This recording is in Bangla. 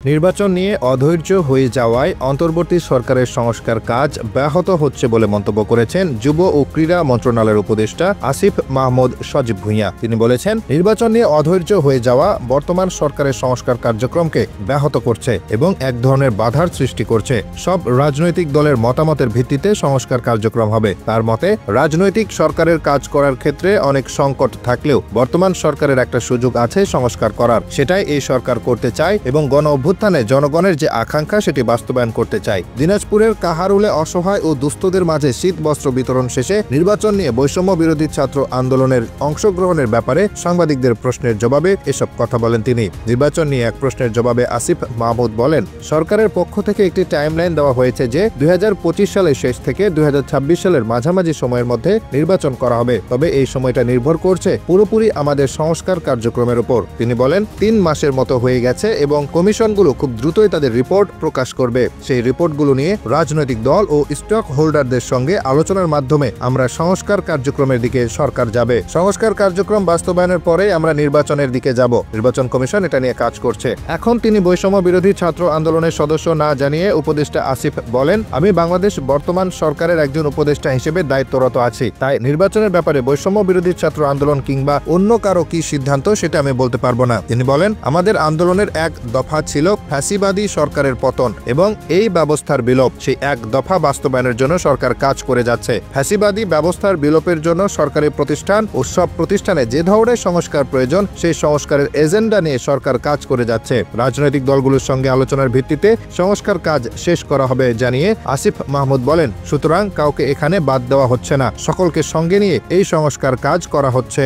নির্বাচন নিয়ে অধৈর্য হয়ে যাওয়ায় অন্তর্বর্তী সরকারের সংস্কার কাজ ব্যাহত হচ্ছে বলে মন্তব্য করেছেন যুব ও ক্রীড়া মন্ত্রণালয়ের উপদেষ্টা আসিফ মাহমুদ সজীব ভূঁইয়া। তিনি বলেছেন, নির্বাচন নিয়ে অধৈর্য হয়ে যাওয়া বর্তমান সরকারের সংস্কার কার্যক্রমকে ব্যাহত করছে এবং এক ধরনের বাধার সৃষ্টি করছে। সব রাজনৈতিক দলের মতামতের ভিত্তিতে সংস্কার কার্যক্রম হবে। তার মতে, রাজনৈতিক সরকারের কাজ করার ক্ষেত্রে অনেক সংকট থাকলেও বর্তমান সরকারের একটা সুযোগ আছে সংস্কার করার। সেটাই এই সরকার করতে চায় এবং অভ্যুত্থানে জনগণের যে আকাঙ্ক্ষা সেটি বাস্তবায়ন করতে চায়। দিনাজপুরের কাহারুলে অসহায় ও দুস্থদের মাঝে শীত বস্ত্র বিতরণ শেষে নির্বাচন নিয়ে বৈষম্য বিরোধী ছাত্র আন্দোলনের অংশগ্রহণের ব্যাপারে সাংবাদিকদের প্রশ্নের জবাবে এসব কথা বলেন তিনি। নির্বাচন নিয়ে এক প্রশ্নের জবাবে আসিফ মাহমুদ বলেন, সরকারের পক্ষ থেকে একটি টাইমলাইন দেওয়া হয়েছে যে 2025 সালের শেষ থেকে 2026 সালের মাঝামাঝি সময়ের মধ্যে নির্বাচন করা হবে। তবে এই সময়টা নির্ভর করছে পুরোপুরি আমাদের সংস্কার কার্যক্রমের উপর। তিনি বলেন, 3 মাসের মতো হয়ে গেছে এবং কমিশনগুলো খুব দ্রুতই তাদের রিপোর্ট প্রকাশ করবে। সেই রিপোর্টগুলো নিয়ে রাজনৈতিক দল ও স্টক হোল্ডারদের সঙ্গে আলোচনার মাধ্যমে আমরা সংস্কার কার্যক্রমের দিকে সরকার যাবে। সংস্কার কার্যক্রম বাস্তবায়নের পরে আমরা নির্বাচনের দিকে যাব। নির্বাচন কমিশন এটা নিয়ে কাজ করছে। এখন তিনি বৈষম্য বিরোধী ছাত্র আন্দোলনের সদস্য না জানিয়ে উপদেষ্টা আসিফ বলেন, আমি বাংলাদেশ বর্তমান সরকারের একজন উপদেষ্টা হিসেবে দায়িত্বরত আছি। তাই নির্বাচনের ব্যাপারে বৈষম্য বিরোধী ছাত্র আন্দোলন কিংবা অন্য কারো কি সিদ্ধান্ত সেটা আমি বলতে পারবো না। তিনি বলেন, আমাদের আন্দোলনের এক দফা ছিল ফ্যাসিবাদী সরকারের পতন এবং এই ব্যবস্থার বিলোপ। সেই এক দফা বাস্তবায়নের জন্য সরকার কাজ করে যাচ্ছে। ফ্যাসিবাদী ব্যবস্থার বিলোপের জন্য সরকারি প্রতিষ্ঠান ও সব প্রতিষ্ঠানে যে ধরনের সংস্কার প্রয়োজন সেই সংস্কারের এজেন্ডা নিয়ে সরকার কাজ করে যাচ্ছে। রাজনৈতিক দলগুলোর সঙ্গে আলোচনার ভিত্তিতে সংস্কার কাজ শেষ করা হবে জানিয়ে আসিফ মাহমুদ বলেন, সুতরাং কাউকে এখানে বাদ দেওয়া হচ্ছে না, সকলকে সঙ্গে নিয়ে এই সংস্কার কাজ করা হচ্ছে।